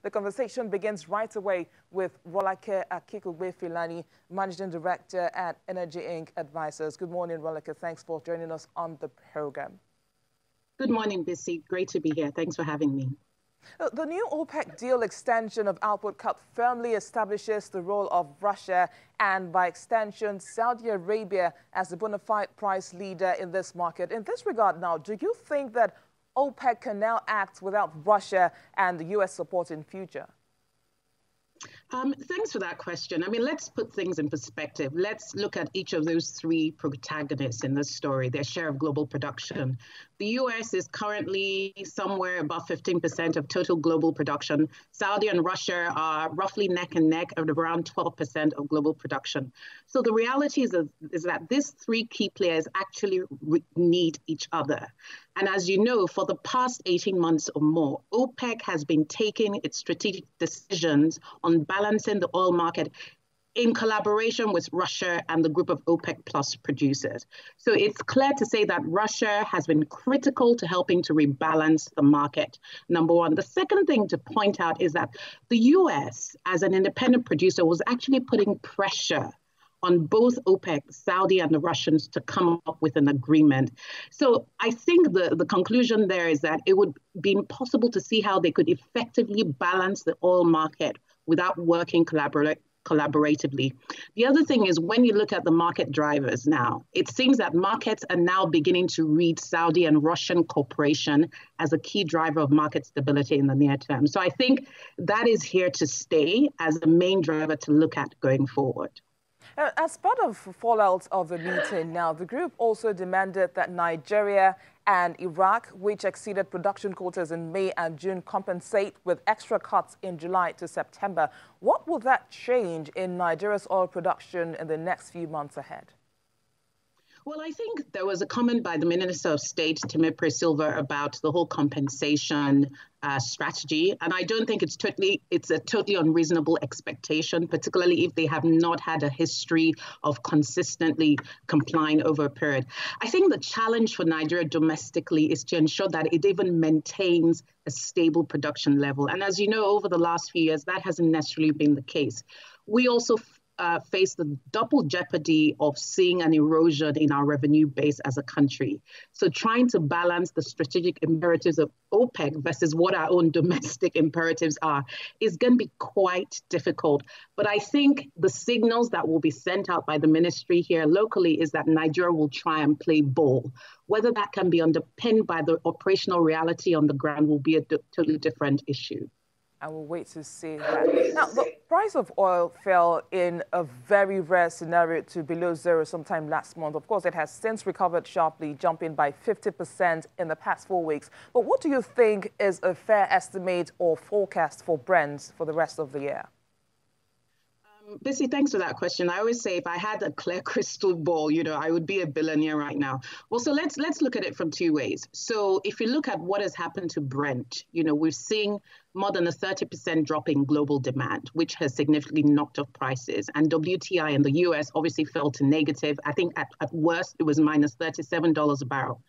The conversation begins right away with Rolake Akinkugbe-Filani, Managing Director at Energy Inc. Advisors. Good morning, Rolake. Thanks for joining us on the program. Good morning, Bissy. Great to be here. Thanks for having me. The new OPEC deal extension of output cut firmly establishes the role of Russia and, by extension, Saudi Arabia as the bona fide price leader in this market. In this regard now, do you think that OPEC can now act without Russia and the U.S. support in future? Thanks for that question. I mean, let's put things in perspective. Let's look at each of those three protagonists in this story, their share of global production. The U.S. is currently somewhere above 15% of total global production. Saudi and Russia are roughly neck and neck at around 12% of global production. So the reality is that these three key players actually need each other. And as you know, for the past 18 months or more, OPEC has been taking its strategic decisions on balancing the oil market in collaboration with Russia and the group of OPEC Plus producers. So it's clear to say that Russia has been critical to helping to rebalance the market, number one. The second thing to point out is that the US, as an independent producer, was actually putting pressure on both OPEC, Saudi, and the Russians to come up with an agreement. So I think the conclusion there is that it would be impossible to see how they could effectively balance the oil market without working collaboratively. The other thing is, when you look at the market drivers now, it seems that markets are now beginning to read Saudi and Russian cooperation as a key driver of market stability in the near term. So I think that is here to stay as the main driver to look at going forward. As part of fallout of the meeting now, the group also demanded that Nigeria and Iraq, which exceeded production quotas in May and June, compensate with extra cuts in July to September. What will that change in Nigeria's oil production in the next few months ahead? Well, I think there was a comment by the Minister of State, Timothy Silva, about the whole compensation strategy. And I don't think it's a totally unreasonable expectation, particularly if they have not had a history of consistently complying over a period. I think the challenge for Nigeria domestically is to ensure that it even maintains a stable production level. And as you know, over the last few years, that hasn't necessarily been the case. We also face the double jeopardy of seeing an erosion in our revenue base as a country. So trying to balance the strategic imperatives of OPEC versus what our own domestic imperatives are is going to be quite difficult. But I think the signals that will be sent out by the ministry here locally is that Nigeria will try and play ball. Whether that can be underpinned by the operational reality on the ground will be a totally different issue. I will wait to see that. Now, the price of oil fell in a very rare scenario to below zero sometime last month. Of course, it has since recovered sharply, jumping by 50% in the past 4 weeks. But what do you think is a fair estimate or forecast for Brent for the rest of the year? Bissy, thanks for that question. I always say if I had a clear crystal ball, I would be a billionaire right now. Well, so let's look at it from two ways. So if you look at what has happened to Brent, we're seeing more than a 30% drop in global demand, which has significantly knocked off prices. And WTI in the US obviously fell to negative. I think at worst, it was minus $37 a barrel.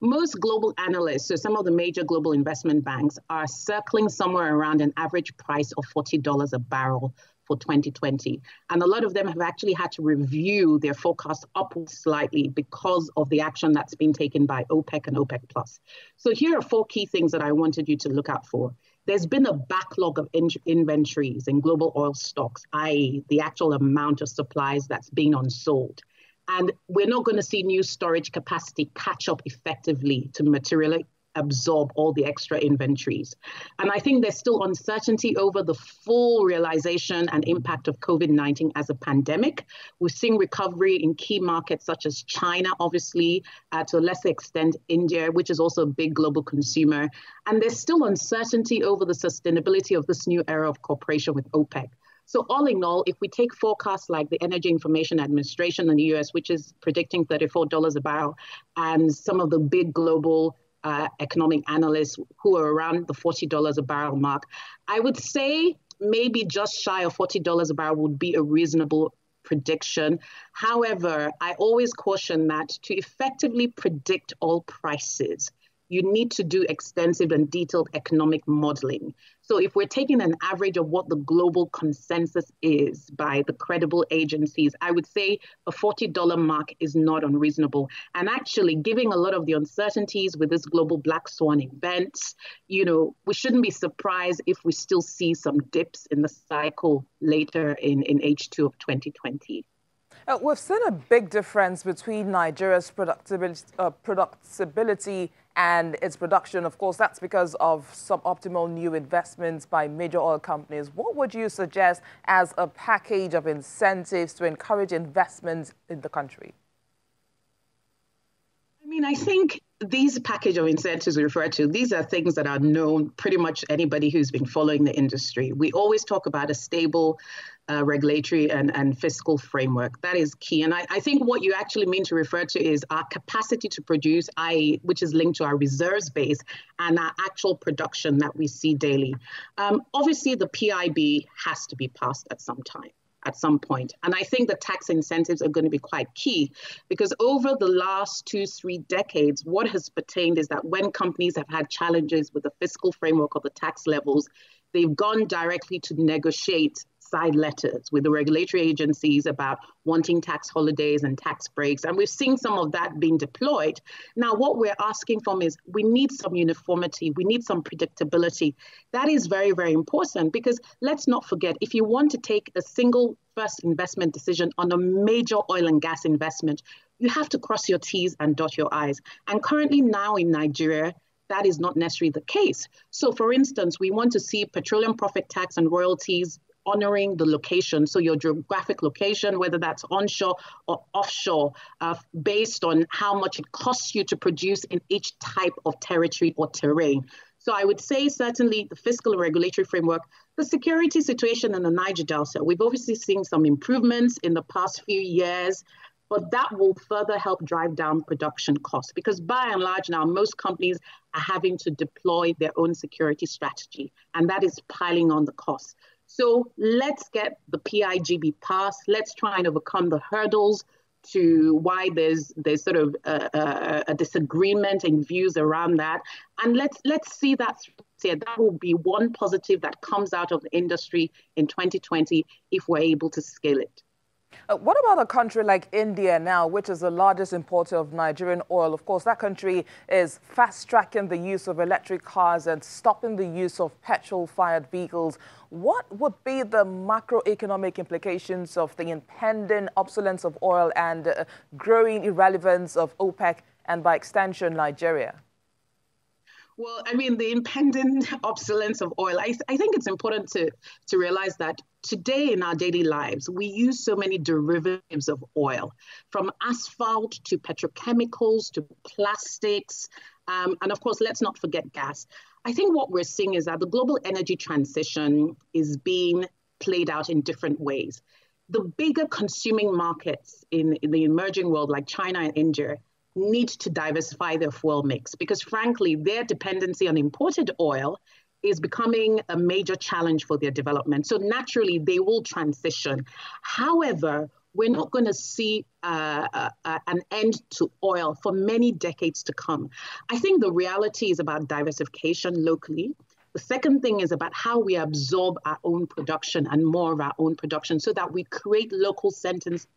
Most global analysts, so some of the major global investment banks, are circling somewhere around an average price of $40 a barrel for 2020. And a lot of them have actually had to review their forecast upwards slightly because of the action that's been taken by OPEC and OPEC Plus. So here are four key things that I wanted you to look out for. There's been a backlog of inventories in global oil stocks, i.e. the actual amount of supplies that's being unsold. And we're not going to see new storage capacity catch up effectively to materially absorb all the extra inventories. And I think there's still uncertainty over the full realization and impact of COVID-19 as a pandemic. We're seeing recovery in key markets such as China, obviously, to a lesser extent, India, which is also a big global consumer. And there's still uncertainty over the sustainability of this new era of cooperation with OPEC. So all in all, if we take forecasts like the Energy Information Administration in the US, which is predicting $34 a barrel, and some of the big global economic analysts who are around the $40 a barrel mark, I would say maybe just shy of $40 a barrel would be a reasonable prediction. However, I always caution that to effectively predict oil prices, you need to do extensive and detailed economic modeling. So if we're taking an average of what the global consensus is by the credible agencies, I would say a $40 mark is not unreasonable. And actually, given a lot of the uncertainties with this global black swan event, we shouldn't be surprised if we still see some dips in the cycle later in H2 of 2020. We've seen a big difference between Nigeria's productivity and its production. Of course, that's because of suboptimal new investments by major oil companies. What would you suggest as a package of incentives to encourage investments in the country? I think these package of incentives we refer to, these are things that are known pretty much anybody who's been following the industry. We always talk about a stable regulatory and fiscal framework. That is key. And I think what you actually mean to refer to is our capacity to produce, which is linked to our reserves base and our actual production that we see daily. Obviously, the PIB has to be passed at some point. And I think the tax incentives are going to be quite key because over the last 2-3 decades, what has pertained is that when companies have had challenges with the fiscal framework or the tax levels, they've gone directly to negotiate side letters with the regulatory agencies about wanting tax holidays and tax breaks. And we've seen some of that being deployed. Now, what we're asking from is we need some uniformity. We need some predictability. That is very, very important because let's not forget, if you want to take a single first investment decision on a major oil and gas investment, you have to cross your T's and dot your I's. And currently now in Nigeria, that is not necessarily the case. So for instance, we want to see petroleum profit tax and royalties honoring the location, so your geographic location, whether that's onshore or offshore, based on how much it costs you to produce in each type of territory or terrain. So I would say certainly the fiscal and regulatory framework, the security situation in the Niger Delta, we've obviously seen some improvements in the past few years, but that will further help drive down production costs because by and large now, most companies are having to deploy their own security strategy, and that is piling on the costs. So let's get the PIGB passed. Let's try and overcome the hurdles to why there's sort of a disagreement in views around that. And let's see that through. That will be one positive that comes out of the industry in 2020 if we're able to scale it. What about a country like India now, which is the largest importer of Nigerian oil? Of course, that country is fast-tracking the use of electric cars and stopping the use of petrol-fired vehicles. What would be the macroeconomic implications of the impending obsolescence of oil and growing irrelevance of OPEC and, by extension, Nigeria? Well, the impending obsolescence of oil, I think it's important to realize that today in our daily lives, we use so many derivatives of oil, from asphalt to petrochemicals to plastics. And of course, let's not forget gas. I think what we're seeing is that the global energy transition is being played out in different ways. The bigger consuming markets in the emerging world, like China and India, need to diversify their fuel mix because, frankly, their dependency on imported oil is becoming a major challenge for their development. So naturally, they will transition. However, we're not going to see an end to oil for many decades to come. I think the reality is about diversification locally. The second thing is about how we absorb our own production and more of our own production so that we create local centers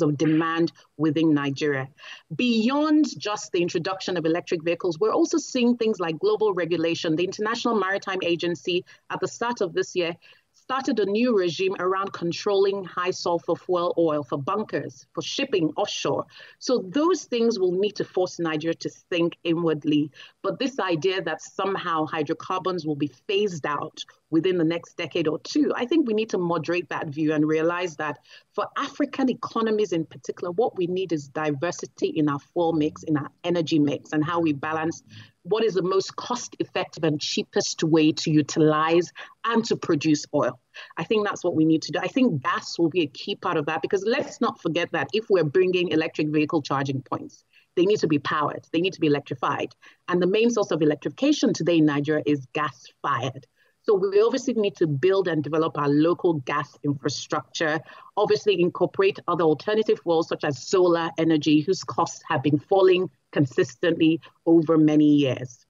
of demand within Nigeria. Beyond just the introduction of electric vehicles, we're also seeing things like global regulation. The International Maritime Agency at the start of this year started a new regime around controlling high sulfur fuel oil for bunkers, for shipping offshore. So those things will need to force Nigeria to think inwardly. But this idea that somehow hydrocarbons will be phased out within the next decade or two, I think we need to moderate that view and realize that for African economies in particular, what we need is diversity in our fuel mix, in our energy mix, and how we balance what is the most cost-effective and cheapest way to utilize and to produce oil. I think that's what we need to do. I think gas will be a key part of that because let's not forget that if we're bringing electric vehicle charging points, they need to be powered, they need to be electrified. And the main source of electrification today in Nigeria is gas-fired. So we obviously need to build and develop our local gas infrastructure, obviously incorporate other alternative fuels such as solar energy, whose costs have been falling consistently over many years.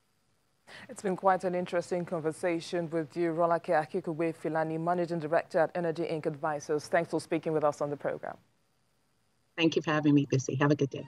It's been quite an interesting conversation with you, Rolake Akinkugbe-Filani, Managing Director at Energy Inc. Advisors. Thanks for speaking with us on the program. Thank you for having me, Bissy. Have a good day.